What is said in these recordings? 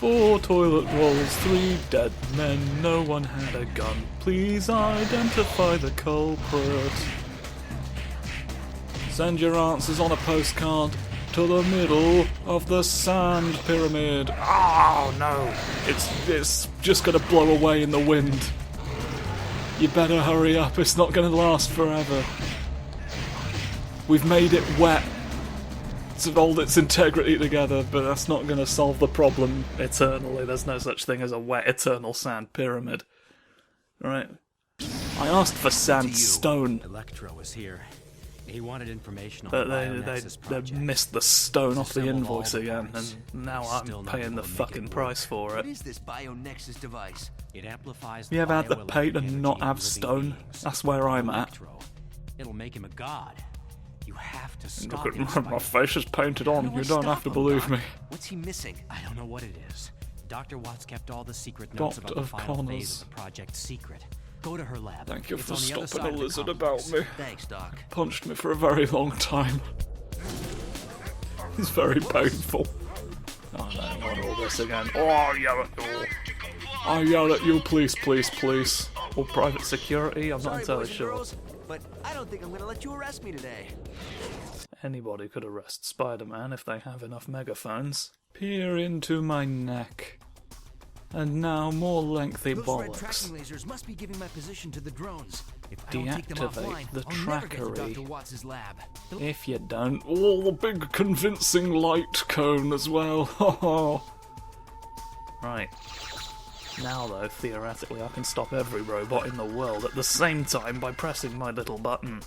4 toilet rolls, 3 dead men, no one had a gun. Please identify the culprit. Send your answers on a postcard to the middle of the sand pyramid. Oh no, it's just gonna blow away in the wind. You better hurry up, it's not gonna last forever. We've made it wet to hold its integrity together, but that's not gonna solve the problem eternally. There's no such thing as a wet eternal sand pyramid. Right. I asked for sandstone. Electro was here. He wanted information on But the Bionexus they project. missed the stone off the Assembled invoice all the again, parts. and now Still I'm not paying able the to make fucking it price for What it. is this Bionexus device? It amplifies You ever had the bioelectric pay to not energy have of living stone? beings. That's where I'm at. Electro. It'll make him a god. You have to Look stop at him. my face is painted on. You don't have to Stop him, believe Doc. me. What's he missing? I don't know what it is. Dr. Watts kept all the secret notes about Doctor the final Connors. phase of the project secret. Go to her lab. Thank you It's for on the other stopping side a of the lizard complex. about me. Thanks, Doc. Punched me for a very long time. It's very painful. Oh no, not all this again. Oh, I yell at you. I yell at you, please, please, please. Or private security, I'm not Sorry, entirely boys and sure. girls, but I don't think I'm gonna let you arrest me today. Anybody could arrest Spider-Man if they have enough megaphones. Peer into my neck. And now more lengthy Those red bollocks. tracking lasers must be giving my position to the drones. If I don't take them Deactivate offline, the I'll never get to trackery. Dr. Watts' lab. If you don't, the big convincing light cone as well. Right. Now though, theoretically I can stop every robot in the world at the same time by pressing my little button.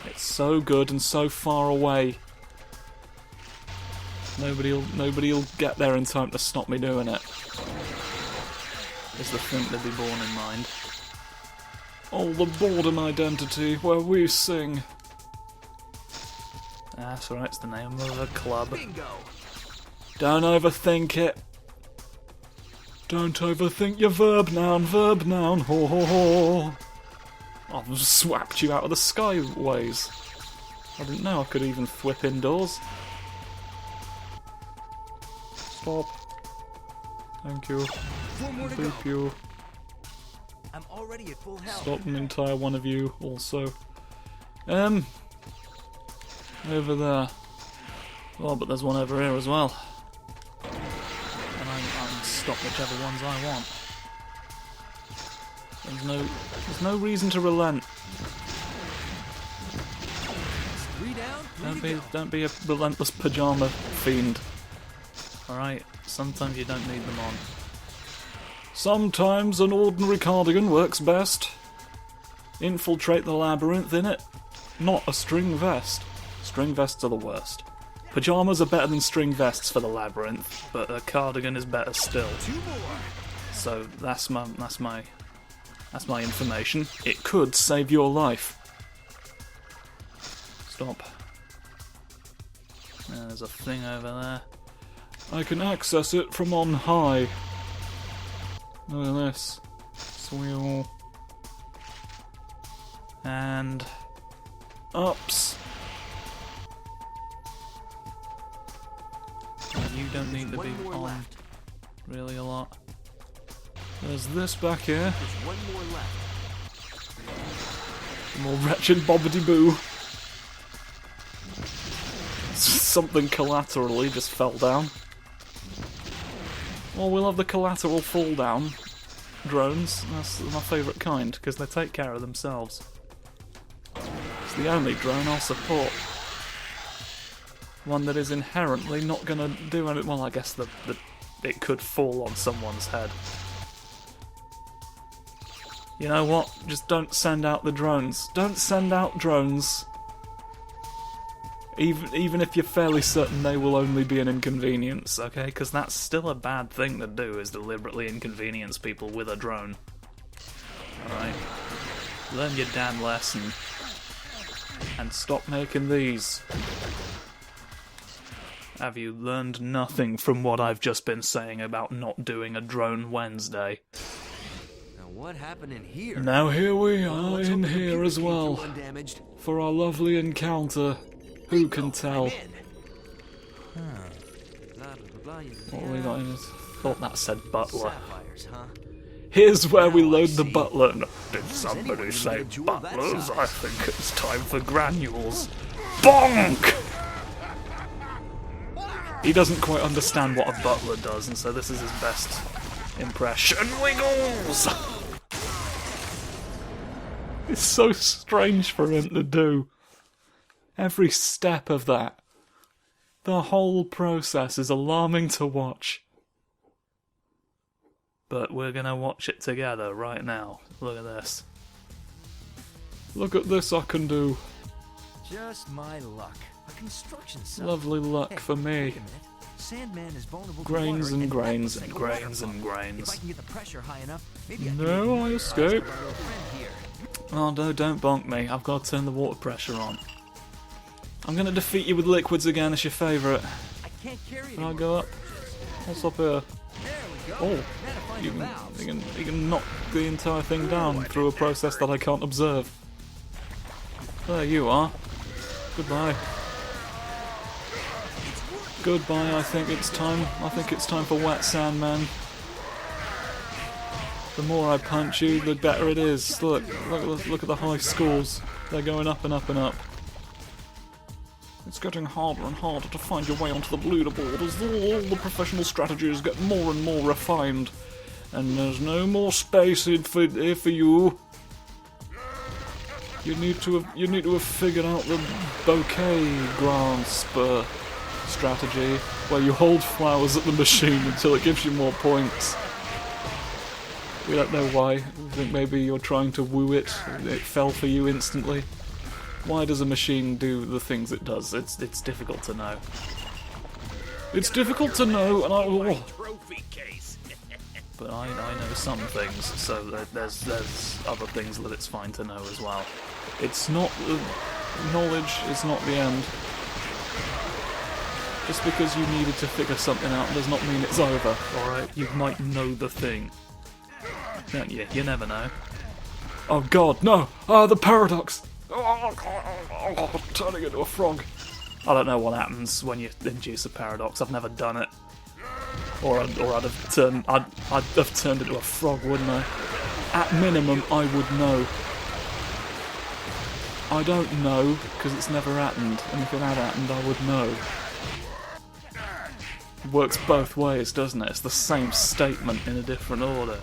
It's so good and so far away. Nobody'll get there in time to stop me doing it. Is the thing to be borne in mind. Oh, the Boredom Identity, where we sing. That's right, it's the name of a club. Bingo! Don't overthink it. Don't overthink your verb noun, ho ho ho. I've swapped you out of the skyways. I didn't know I could even whip indoors. Stop. Thank you. 4 more to go. Thank you. I'm already at full health. Stop an entire one of you also. Over there. Oh, but there's one over here as well. And I can stop whichever ones I want. There's no reason to relent. 3 down, 3 to go. Don't be a relentless pajama fiend. Alright, sometimes you don't need them on. Sometimes an ordinary cardigan works best. Infiltrate the labyrinth in it. Not a string vest. String vests are the worst. Pajamas are better than string vests for the labyrinth, but a cardigan is better still. 2 more. So that's my information. It could save your life. Stop. There's a thing over there. I can access it from on high. Look at this. Swirl. And ups. You don't need to be One more on left. really a lot. There's this back here. There's 1 more left. More wretched bobbity boo. Something collaterally just fell down. Well, we'll have the collateral fall down drones. That's my favourite kind, because they take care of themselves. It's the only drone I'll support. One that is inherently not going to do anything. Well, I guess it could fall on someone's head. You know what? Just don't send out the drones. Don't send out drones. Even if you're fairly certain they will only be an inconvenience, okay? Because that's still a bad thing to do, is deliberately inconvenience people with a drone. Alright? Learn your damn lesson. And stop making these. Have you learned nothing from what I've just been saying about not doing a Drone Wednesday? Now what happened in here? Now here we are Let's hope in the here computer as came well, through undamaged. for our lovely encounter. Who can tell? I'm in. Not What have we got in it? Thought that said butler. Sapphires, huh? Here's where we Now I load the see. butler. No, did somebody anyone say need a jewel that butlers? I size? think it's time for granules. Bonk! He doesn't quite understand what a butler does, and so this is his best impression. Wiggles! It's so strange for him to do. Every step of that. The whole process is alarming to watch. But we're gonna watch it together right now. Look at this. Look at this I can do. Just my luck. A construction site. Lovely luck Hey, for me. wait a minute. Sandman is vulnerable to Grains water, and that grains looks and like a water grains and pump. grains. If I can get the pressure high enough, maybe I can No, make I it escape. by our little friend here. Oh no, don't bonk me. I've got to turn the water pressure on. I'm gonna defeat you with liquids again as your favourite. I can't carry Can I anymore. go up? What's up here? There we go. Oh, Now to find you the can, valves. you can knock the entire thing down through a process that I can't observe. There you are. Goodbye. Goodbye, I think it's time. I think it's time for Wet Sandman. The more I punch you, the better it is. Look at the high scores. They're going up and up and up. It's getting harder and harder to find your way onto the leaderboard as all the professional strategies get more and more refined. And there's no more space here for you. You need to have figured out the bouquet grasp strategy, where you hold flowers at the machine until it gives you more points. We don't know why. We think maybe you're trying to woo it. It fell for you instantly. Why does a machine do the things it does? It's difficult to know. It's difficult to know, and Trophy case. but I know some things, so there's other things that it's fine to know as well. It's not knowledge is not the end. Just because you needed to figure something out does not mean it's over. All right, you might know the thing, don't you? You never know. Oh God, no! The paradox. Turning into a frog. I don't know what happens when you induce a paradox. I've never done it. Or I'd have turned into a frog, wouldn't I? At minimum, I would know. I don't know because it's never happened, and if it had happened, I would know. It works both ways, doesn't it? It's the same statement in a different order.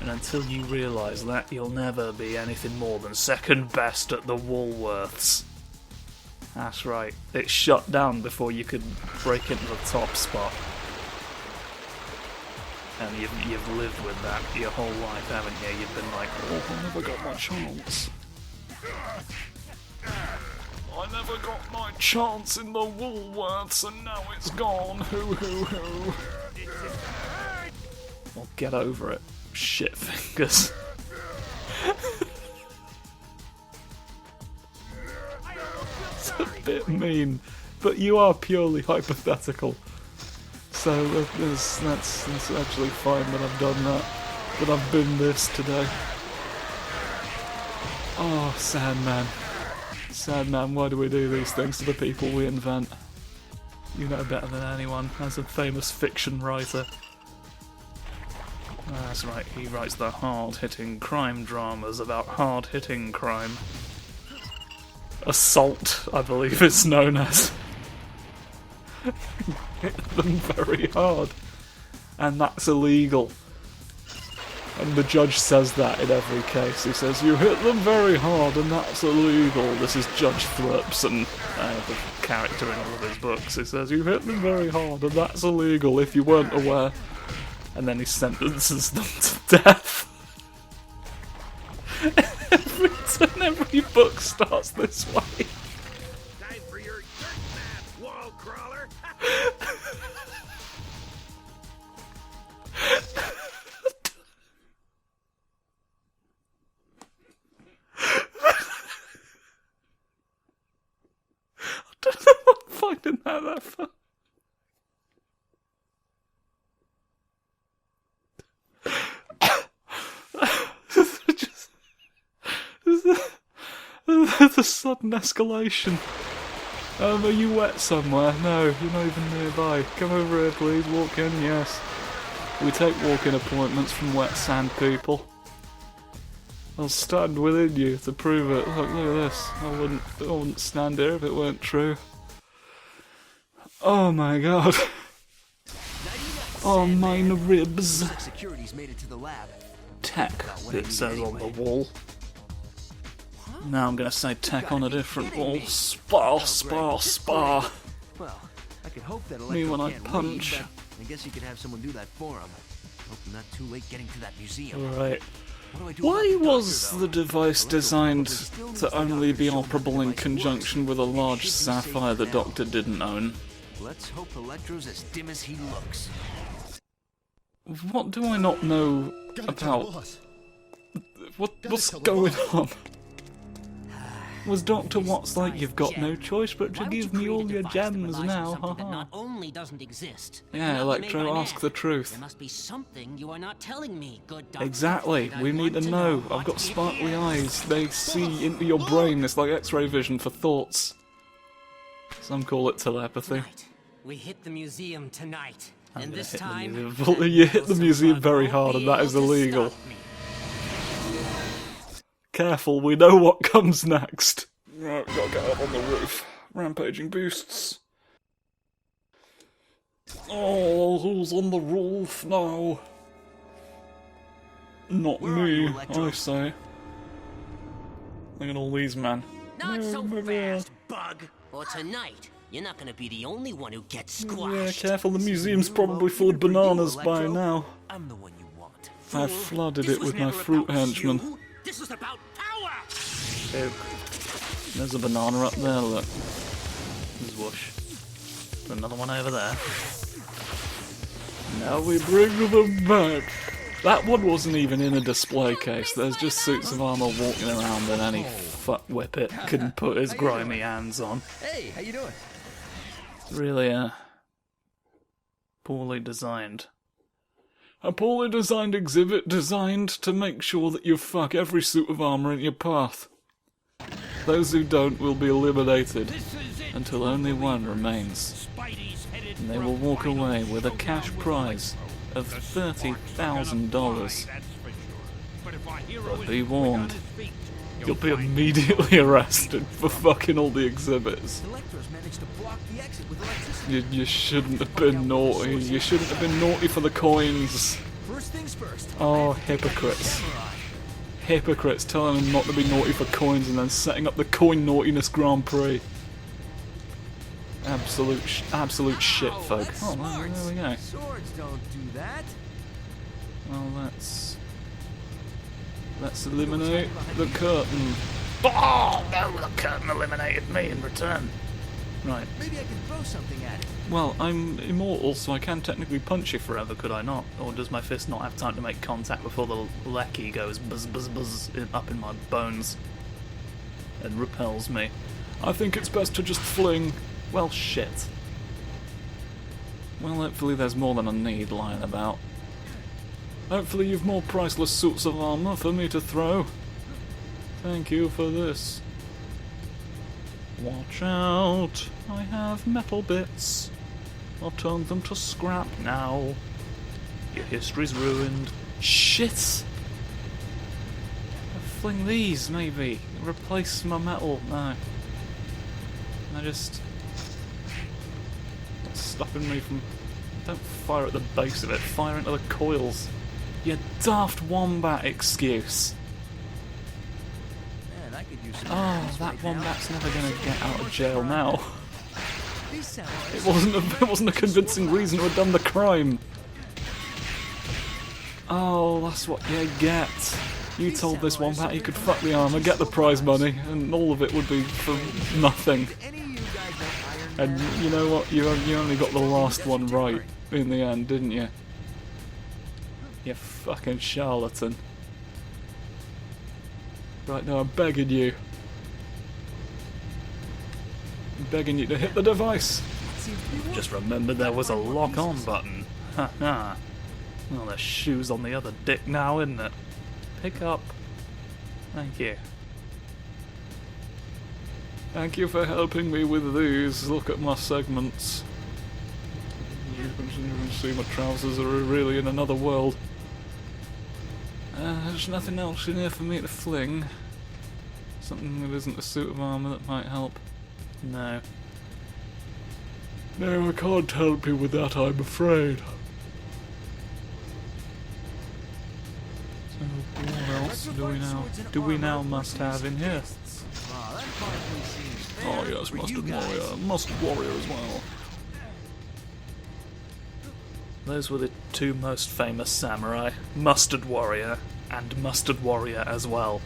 And until you realise that, you'll never be anything more than second best at the Woolworths. That's right, it shut down before you could break into the top spot. And you've lived with that your whole life, haven't you? You've been like, oh, I never got my chance. I never got my chance in the Woolworths and now it's gone. Hoo hoo hoo. Well, get over it. Shit fingers. It's a bit mean, but you are purely hypothetical. So that's actually fine that I've done that. That I've been this today. Oh, Sandman. Sandman, why do we do these things to the people we invent? You know better than anyone, as a famous fiction writer. That's right, he writes the hard-hitting crime dramas about hard-hitting crime. Assault, I believe it's known as. Hit them very hard. And that's illegal. And the judge says that in every case. He says, you hit them very hard and that's illegal. This is Judge Thruppson, the character in all of his books. He says, you hit them very hard and that's illegal if you weren't aware. And then he sentences them to death. every book starts this way. Time for your dirt bath, wall crawler. I don't know what I'm finding that fun. The sudden escalation Are you wet somewhere? No, you're not even nearby. Come over here, please. Walk in, yes. We take walk-in appointments from wet sand people. I'll stand within you to prove it. Look at this. I wouldn't stand here if it weren't true. Oh my god. Oh, mine ribs. Security's made it to the lab. Tech, it says on the wall. Now I'm gonna say tech on a different wall. Spar, spar, spar. Well, I could hope that Me Electro when I can't punch. read, but I guess you could have someone do that for him. Hope I'm not too late getting to that museum. Right. What do I do Why about the was doctor, the though? device designed to only be operable in conjunction with a large sapphire the Doctor didn't own? Let's hope Electro's as dim as he looks. What do I not know about? What's going on? Was Dr. Watts like, you've got no choice but to give me all your gems now, That haha. not only doesn't exist, but Yeah, cannot be made Electro, by ask man. the truth. There must be something you are not telling me, good doctor. Exactly, And I we need to want know. what I've got it sparkly is. eyes. They see into your brain. It's like X-ray vision for thoughts. Some call it telepathy. Right. We hit the museum tonight. I'm And gonna this hit the time, museum. Well, you hit the Wilson museum Bug very won't hard, be and that is able to illegal. stop me. Careful, we know what comes next. Right, gotta get up on the roof. Rampaging beasts. Oh, who's on the roof now? Not Where are me, you, Electro? I say. Look at all these men. Not so fast, Bug. For tonight, you're not gonna be the only one who gets Yeah, squashed. careful, the museum's probably full of bananas by Electro. now. I'm the one you want. I've flooded it with my fruit henchmen. This was about power. There's a banana up there, look. There's whoosh. Another one over there. Now we bring them back. That one wasn't even in a display case. There's just suits of armour walking around that any fuckwhip can put his grimy hands on. Hey, how you doing? Really, poorly designed. A poorly designed exhibit designed to make sure that you fuck every suit of armour in your path. Those who don't will be eliminated, until only one remains. And they will walk away with a cash prize of $30,000. But be warned, you'll be immediately arrested for fucking all the exhibits. Electro's managed to block the exit with electricity. You shouldn't have been naughty. You shouldn't have been naughty for the coins. First things first. Oh, hypocrites. Hypocrites telling them not to be naughty for coins and then setting up the coin naughtiness Grand Prix. Absolute shit, folk. Oh, well, there we go. Swords don't do that. Well, let's eliminate the curtain. Oh no, the curtain eliminated me in return. Right. Maybe I can throw something at it. Well, I'm immortal, so I can technically punch you forever, could I not? Or does my fist not have time to make contact before the lecky goes buzz buzz buzz up in my bones and repels me? I think it's best to just fling. Well, shit. Well, hopefully there's more than I need lying about. Hopefully you've more priceless suits of armour for me to throw. Thank you for this. Watch out, I have metal bits. I'll turn them to scrap now. Your history's ruined. Shit! I'll fling these, maybe. Replace my metal. No. That's stopping me from... Don't fire at the base of it, fire into the coils. You daft wombat excuse. Man, I could use some Oh, of these that right now. wombat's never gonna get out of jail now. These sound It wasn't a convincing reason to have done the crime. Oh, that's what you get. You told this wombat he could fuck the armour, get the prize money, and all of it would be for nothing. Any of you guys know Iron Man? And you know what? You only got the last one right in the end, didn't you? You fucking charlatan. Right now, I'm begging you. I'm begging you to hit the device. Just remember there was a lock-on button. Ha ha. Well, the shoe's on the other dick now, isn't it? Pick up. Thank you. Thank you for helping me with these. Look at my segments. You can see my trousers are really in another world. There's nothing else in here for me to fling. Something that isn't a suit of armour that might help. No. No, I can't help you with that, I'm afraid. So, what else do we now must have in here? Oh yes, Mustard Warrior. Mustard Warrior as well. Those were the two most famous samurai. Mustard Warrior and Mustard Warrior as well.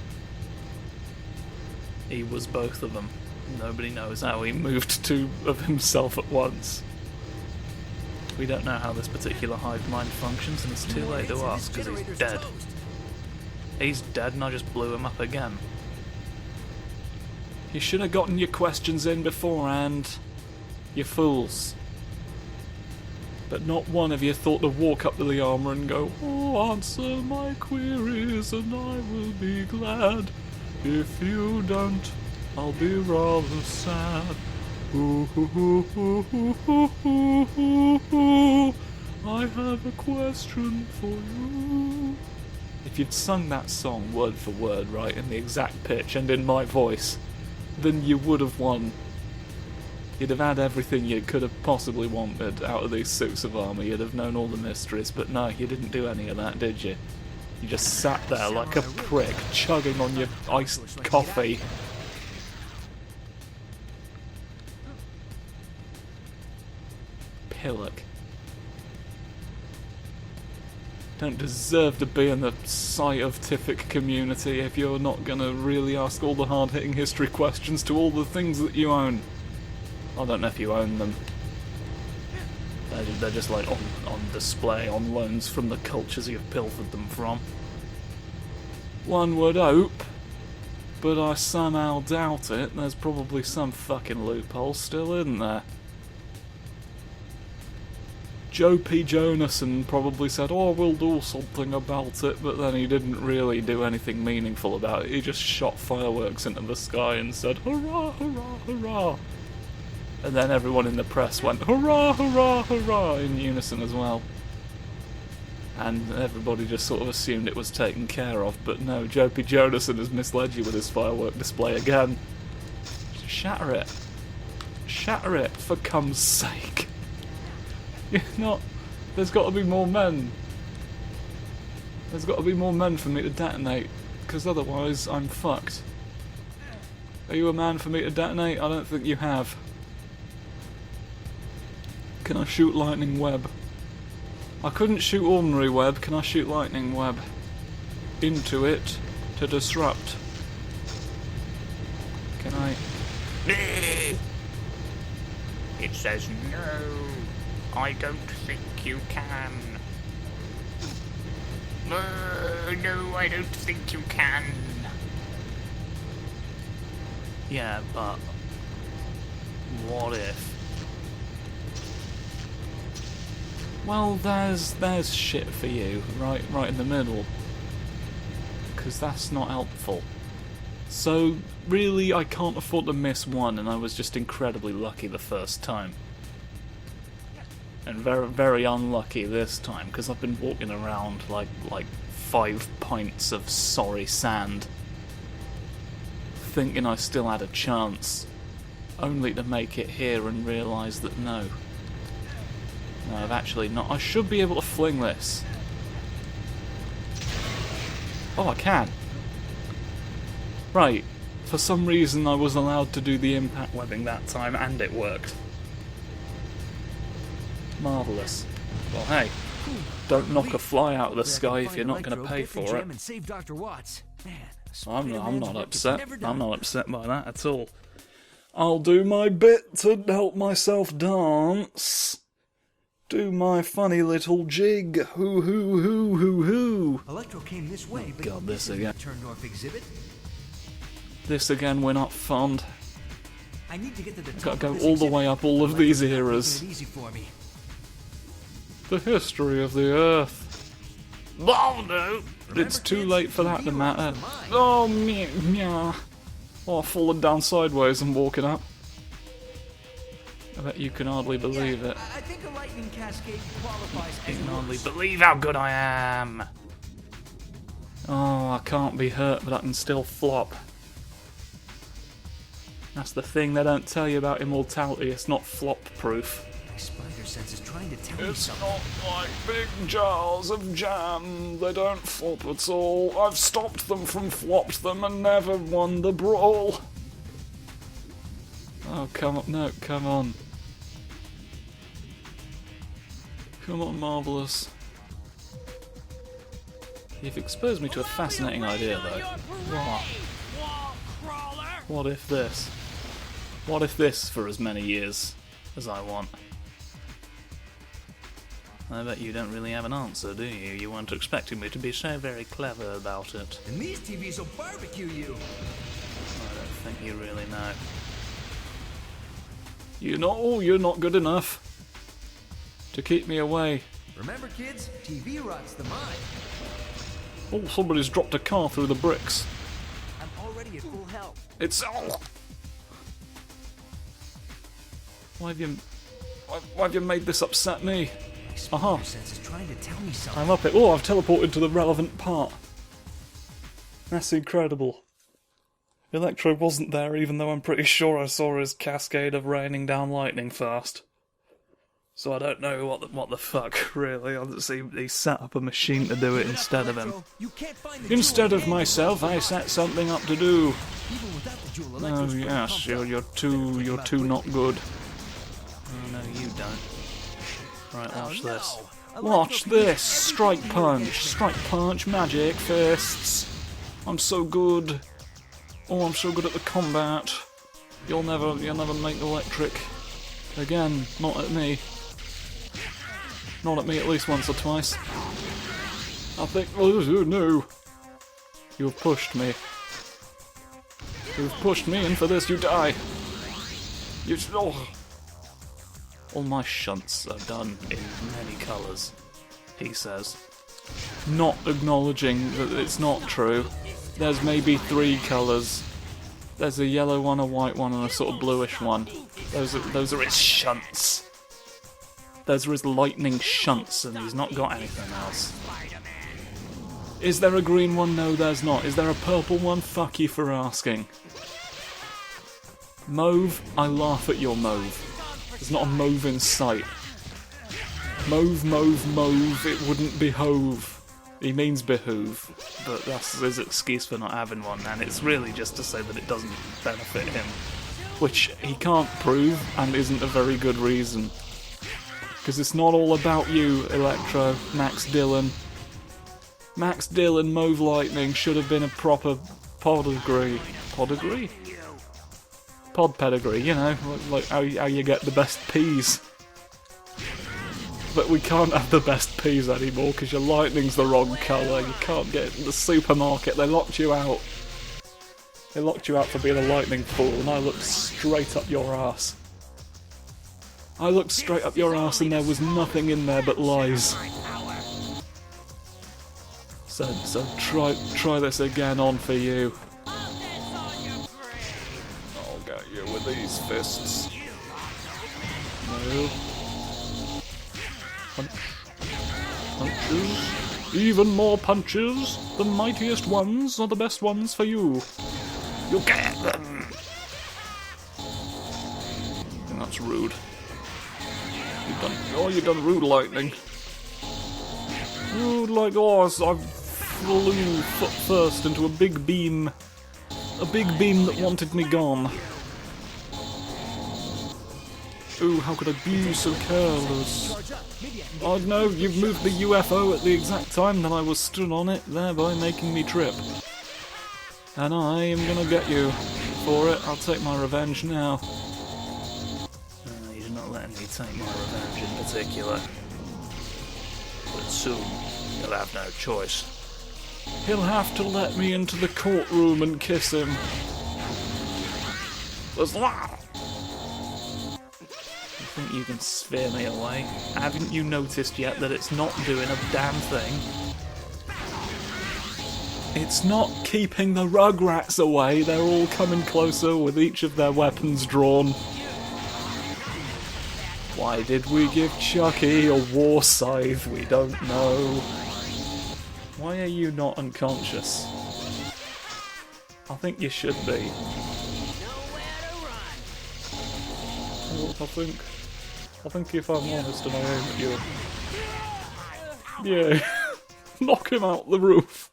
He was both of them. Nobody knows how he moved two of himself at once. We don't know how this particular hive mind functions, and it's too late to ask because he's dead. He's dead and I just blew him up again. You should have gotten your questions in beforehand, you fools. But not one of you thought to walk up to the armour and go, "Oh, answer my queries and I will be glad. If you don't, I'll be rather sad. Ooh, ooh, ooh, ooh, ooh, ooh, ooh, ooh. I have a question for you." If you'd sung that song word for word, right, in the exact pitch and in my voice, then you would have won. You'd have had everything you could have possibly wanted out of these suits of armour. You'd have known all the mysteries, but no, you didn't do any of that, did you? You just sat there like a prick, chugging on your iced coffee. Pillock. Don't deserve to be in the scientific community if you're not gonna really ask all the hard-hitting history questions to all the things that you own. I don't know if you own them. They're just like on display, on loans from the cultures you've pilfered them from. One would hope, but I somehow doubt it. There's probably some fucking loophole still, isn't there? Joe P. Jonasson probably said, "Oh, we'll do something about it," but then he didn't really do anything meaningful about it. He just shot fireworks into the sky and said, "Hurrah, hurrah, hurrah." And then everyone in the press went, "Hurrah, hurrah, hurrah," in unison as well. And everybody just sort of assumed it was taken care of, but no, Joe P. Jonasson has misled you with his firework display again. Shatter it. Shatter it, for cum's sake. You're not... There's got to be more men. There's got to be more men for me to detonate, because otherwise I'm fucked. Are you a man for me to detonate? I don't think you have. Can I shoot lightning web? I couldn't shoot ordinary web. Can I shoot lightning web into it to disrupt? Can I? It says no. I don't think you can. No, I don't think you can. Yeah, but what if? Well, there's shit for you, right in the middle. Because that's not helpful. So, really, I can't afford to miss one, and I was just incredibly lucky the first time. And very, very unlucky this time, because I've been walking around like 5 pints of sorry sand, thinking I still had a chance, only to make it here and realise that no, I've actually not. I should be able to fling this. Oh, I can. Right, for some reason I was allowed to do the impact webbing that time, and it worked. Marvellous. Well, hey, don't knock a fly out of the sky if you're not going to pay for it. And save Dr. Watts. Man, I'm not upset. I'm not upset by that at all. I'll do my bit to help myself dance. Do my funny little jig. Hoo hoo hoo hoo hoo. Electro came this way, but God, this again. Turndorf exhibit. This again, we're not fond. I need to get to the top. Gotta go all the way up all of these eras. Easy for me. The history of the Earth. Oh no! It's too late for that to matter. Oh, meow. Oh, I've fallen down sideways and walking up. I bet you can hardly believe it. I think a lightning cascade qualifies You as can hardly worse. believe how good I am. Oh, I can't be hurt, but I can still flop. That's the thing they don't tell you about immortality. It's not flop-proof. My spider sense is trying to tell me It's something. not like big jars of jam. They don't flop at all. I've stopped them from flopped them and never won the brawl. Oh, come on. No, come on. Come on, Marvellous. You've exposed me to a fascinating idea, though. What? What if this? What if this for as many years as I want? I bet you don't really have an answer, do you? You weren't expecting me to be so very clever about it. And these TVs will barbecue you. I don't think you really know. You're not good enough to keep me away. Remember, kids, TV rots the mind. Oh, somebody's dropped a car through the bricks. I'm already at full health. It's... Oh. Why have you made this upset me? My Aha. spider sense is trying to tell me something. I'm up it. Oh, I've teleported to the relevant part. That's incredible. Electro wasn't there, even though I'm pretty sure I saw his cascade of raining down lightning fast. So I don't know what the fuck, really. He set up a machine to do it instead of him. You can't find the Instead jewel of in any myself, I set something up to do. Even without the jewel, Oh Electro's pretty yes, pumped you're up. too About not quickly. good. Oh no, you don't. Right, watch this. no. Watch Electro this! Strike everything punch! against me. Strike punch! Magic fists! I'm so good. Oh, I'm so good at the combat. You'll never make electric again. Not at me. Not at me at least once or twice. I think. Oh no! You have pushed me. You've pushed me, and for this you die. You. Oh. All my shunts are done in many colours, he says. Not acknowledging that it's not true. There's maybe 3 colours. There's a yellow one, a white one, and a sort of bluish one. Those are his shunts. Those are his lightning shunts, and he's not got anything else. Is there a green one? No, there's not. Is there a purple one? Fuck you for asking. Mauve? I laugh at your mauve. There's not a mauve in sight. Mauve, it wouldn't behove. He means behoove, but that's his excuse for not having one, and it's really just to say that it doesn't benefit him. Which he can't prove, and isn't a very good reason. Because it's not all about you, Electro, Max Dillon. Max Dillon, Mauve Lightning, should have been a proper pedigree. Pedigree? Pod pedigree, you know, like how you get the best peas. But we can't have the best peas anymore because your lightning's the wrong colour. You can't get it in the supermarket. They locked you out. They locked you out for being a lightning fool, and I looked straight up your ass. I looked straight up your ass, and there was nothing in there but lies. So try this again on for you. I'll get you with these fists. No. Punch. Punches. Even more punches. The mightiest ones are the best ones for you. You get them. And that's rude. You've done rude lightning. Rude like I flew foot first into a big beam. A big beam that wanted me gone. Ooh, how could I be so careless? Oh no, you've moved the UFO at the exact time that I was stood on it, thereby making me trip. And I am gonna get you for it. I'll take my revenge now. He's not letting me take my revenge in particular. But soon, he'll have no choice. He'll have to let me into the courtroom and kiss him. There's You think you can sphere me away? Haven't you noticed yet that it's not doing a damn thing? It's not keeping the Rugrats away. They're all coming closer with each of their weapons drawn. Why did we give Chucky a war scythe? We don't know. Why are you not unconscious? I think you should be. Well, I think if I'm honest and I aim at you... Yeah, knock him out the roof.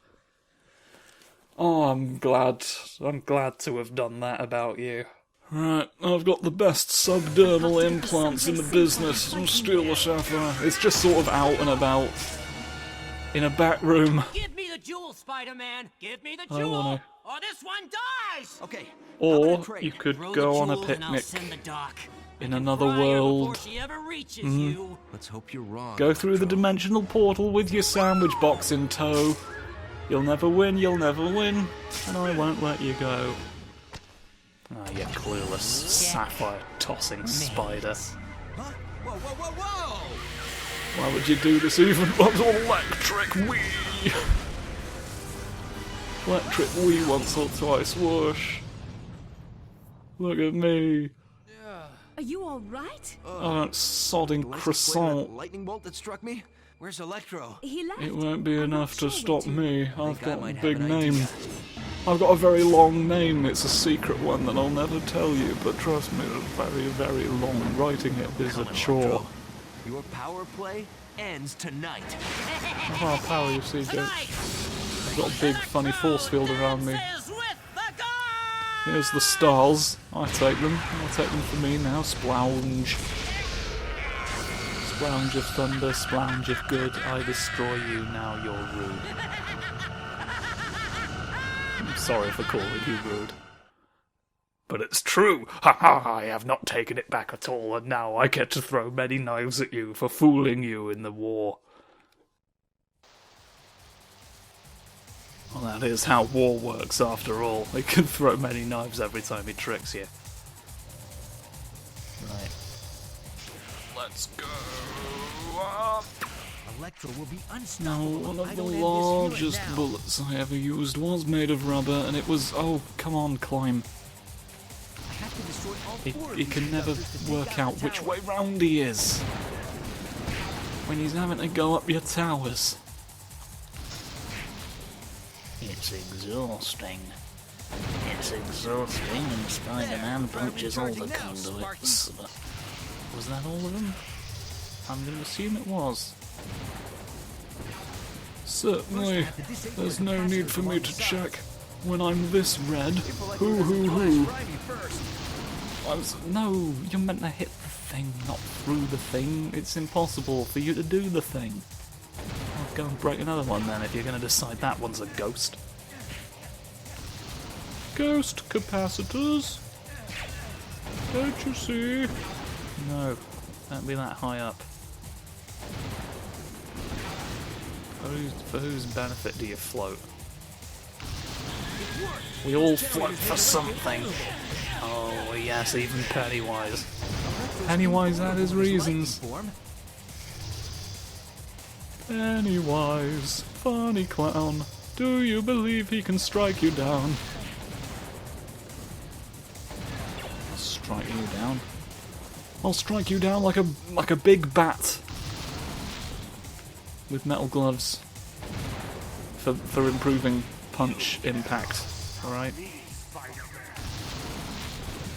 Oh, I'm glad to have done that about you. Right, I've got the best subdermal implants in the business. Some steel sapphire. It's just sort of out and about. In a back room. Give me the jewel, Spider-Man! Give me the I jewel! wanna... Or this one dies! Okay. Or you could Throw go the on a jewel and I'll picnic send the doc. in I can another fry her world. before she ever reaches you. Let's hope you're wrong. Go through the Electro. dimensional portal with your sandwich box in tow. You'll never win, and I won't let you go. Ah, you clueless, sapphire-tossing spider. Huh? Whoa, whoa, whoa, whoa! Why would you do this even? That's electric wee! Electric wee once or twice, whoosh. Look at me. Are you all right? I'm sodding The license plate of croissant. that lightning bolt that struck me? Where's Electro? He left. It won't be I'm not enough to sure stop where me. I've think I got a might have big an name. idea. I've got a very long name. It's a secret one that I'll never tell you, but trust me, it's very, very long. Writing it is a chore. Electro. Your power play ends tonight. Oh, power, you see, Jake. I've got a big, funny force field around me. Here's the stars. I take them. I'll take them for me now. Splounge. Splounge of thunder, splounge of good. I destroy you, now you're rude. I'm sorry for calling you rude. But it's true! Ha ha! I have not taken it back at all, and now I get to throw many knives at you for fooling you in the war. Well, that is how war works after all. He can throw many knives every time he tricks you. Right. Let's go up! Electro will be Now, unstoppable. one I of the don't envy largest you now. bullets I ever used was made of rubber, and it was... Oh, come on, climb. I have to destroy all four of He these can never conductors to take work out out the which tower. way round he is. When he's having to go up your towers. It's exhausting. It's exhausting, and Spider-Man punches all the conduits. Was that all of them? I'm going to assume it was. Certainly, there's no need for me to check when I'm this red. Hoo. No, you're meant to hit the thing, not through the thing. It's impossible for you to do the thing. I'll go and break another one then if you're going to decide that one's a ghost. Ghost capacitors. Don't you see? No, don't be that high up. For whose benefit do you float? We all float for something. Oh yes, even Pennywise. Pennywise had his reasons. Pennywise, funny clown, do you believe he can strike you down? I'll strike you down. I'll strike you down like a big bat. With metal gloves. For improving punch impact. Alright?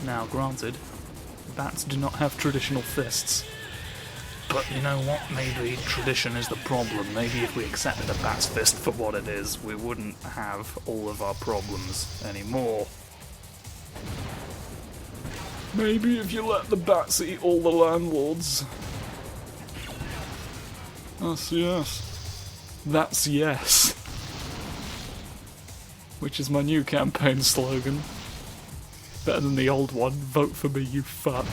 Now, granted, bats do not have traditional fists. But you know what? Maybe tradition is the problem. Maybe if we accepted a bat's fist for what it is, we wouldn't have all of our problems anymore. Maybe if you let the bats eat all the landlords. That's yes. That's yes. Which is my new campaign slogan. Better than the old one, vote for me, you fuck.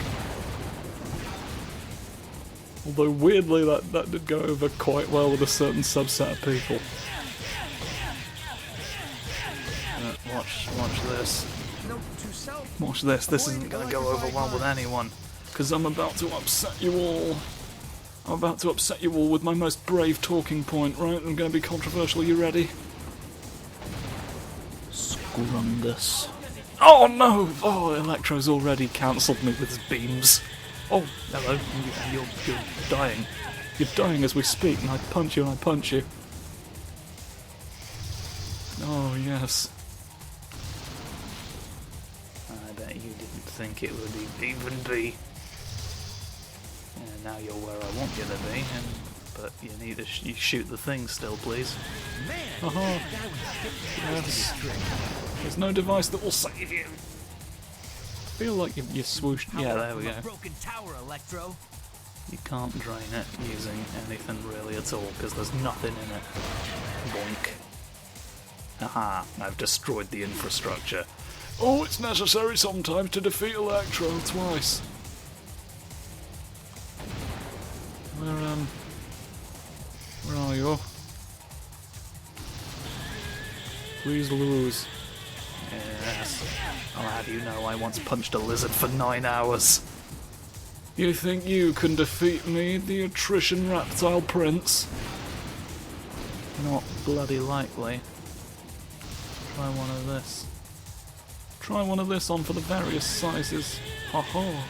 Although weirdly that did go over quite well with a certain subset of people. Watch this. Watch this, this isn't going to go over well with anyone. Because I'm about to upset you all. I'm about to upset you all with my most brave talking point, right? I'm going to be controversial, you ready? Grungus. Oh no! Oh, Electro's already cancelled me with his beams. Oh, hello. You're dying. You're dying as we speak, and I punch you and I punch you. Oh, yes. I bet you didn't think it would even be. Yeah, now you're where I want you to be, but you need to you shoot the thing still, please. Man, yes. There's no device that will save you. I feel like you swooshed. Yeah, there we go. Broken tower, Electro. You can't drain it using anything really at all because there's nothing in it. Boink. Haha, I've destroyed the infrastructure. Oh, it's necessary sometimes to defeat Electro twice. Where are you? Please lose. Yes. I'll have you know I once punched a lizard for 9 hours. You think you can defeat me, the attrition reptile prince? Not bloody likely. Try one of this. Try one of this on for the various sizes. Ha ha.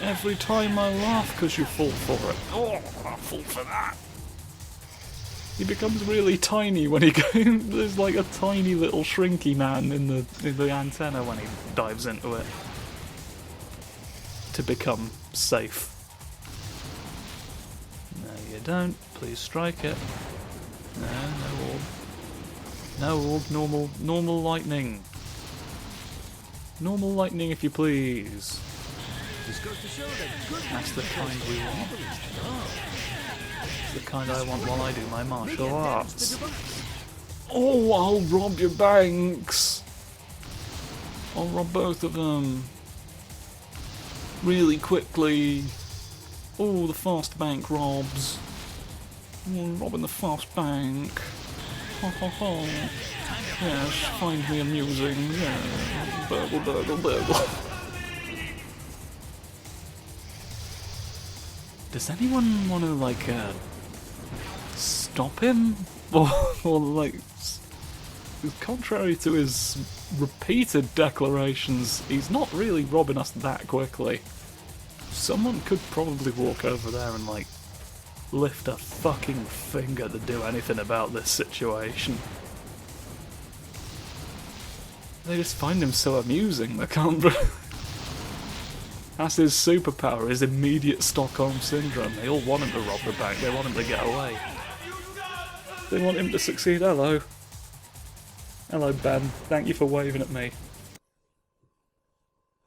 Every time I laugh because you fall for it. Oh, I fall for that. He becomes really tiny when he goes. There's like a tiny little shrinky man in the antenna when he dives into it to become safe. No, you don't. Please strike it. No orb. No orb. Normal lightning. Normal lightning, if you please. That's the kind we want. It's the kind I want while I do my martial arts. Oh, I'll rob your banks! I'll rob both of them. Really quickly. Oh, the fast bank robs. Oh, robbing the fast bank. Ha ha ha. Yes, find me amusing. Yeah. Burgle, burgle, burgle. Does anyone want to, like, stop him? Or like, contrary to his repeated declarations, he's not really robbing us that quickly. Someone could probably walk over there and, like, lift a fucking finger to do anything about this situation. They just find him so amusing, they can't. That's his superpower, his immediate Stockholm syndrome. They all want him to rob the bank, they want him to get away. They want him to succeed. Hello. Hello, Ben. Thank you for waving at me.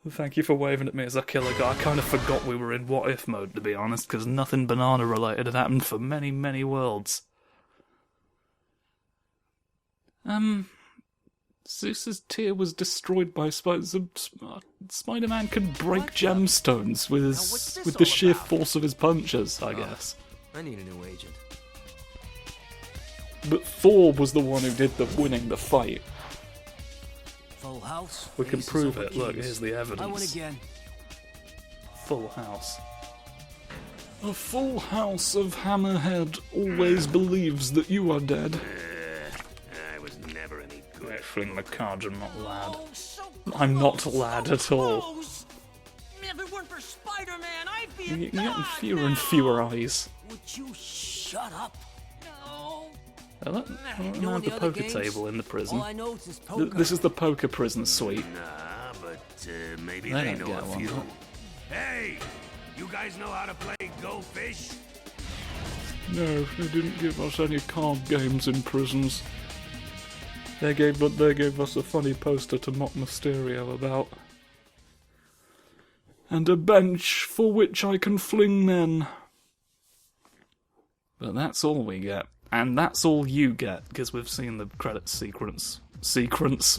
Thank you for waving at me as I kill a guy. I kind of forgot we were in what if mode, to be honest, because nothing banana related had happened for many, many worlds. Zeus's tear was destroyed by Spider-Man can break gemstones with the sheer force of his punches, I guess. I need a new agent. But Thor was the one who did the winning the fight. Full house. We can prove it. Look, here's the evidence. I win again. Full house. A full house of Hammerhead always believes that you are dead. I was never any good. I fling the cards, I'm not lad. I'm not lad at all. If it weren't for Spider-Man, I'd be You're getting fewer and fewer eyes. Would you shut up? No. Let them have the poker table in the prison. All I know is this poker. This is the poker prison suite. Nah, but maybe They they don't know get a one, few. huh? Hey, you guys know how to play Go Fish? No, they didn't give us any card games in prisons. They gave us a funny poster to mock Mysterio about. And a bench for which I can fling men. But that's all we get. And that's all you get, because we've seen the credits sequence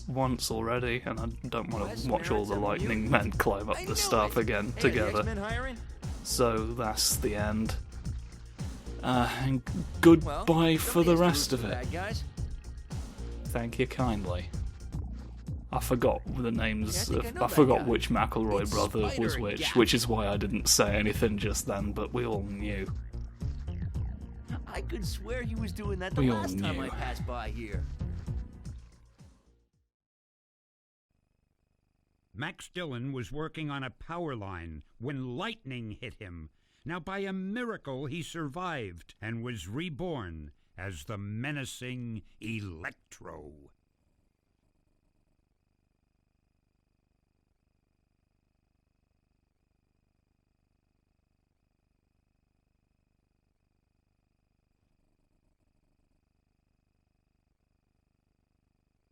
once already, and I don't want to watch all the lightning men climb up the staff again together. So that's the end. And goodbye for the rest of it. Thank you kindly. I forgot the names I forgot which McElroy brother was which is why I didn't say anything just then, but we all knew. I could swear he was doing that the We all last time knew. I passed by here. Max Dillon was working on a power line when lightning hit him. Now, by a miracle, he survived and was reborn as the menacing Electro.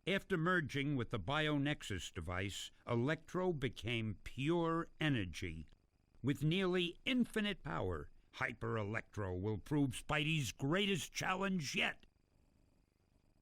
After merging with the BioNexus device, Electro became pure energy. With nearly infinite power, Hyper Electro will prove Spidey's greatest challenge yet.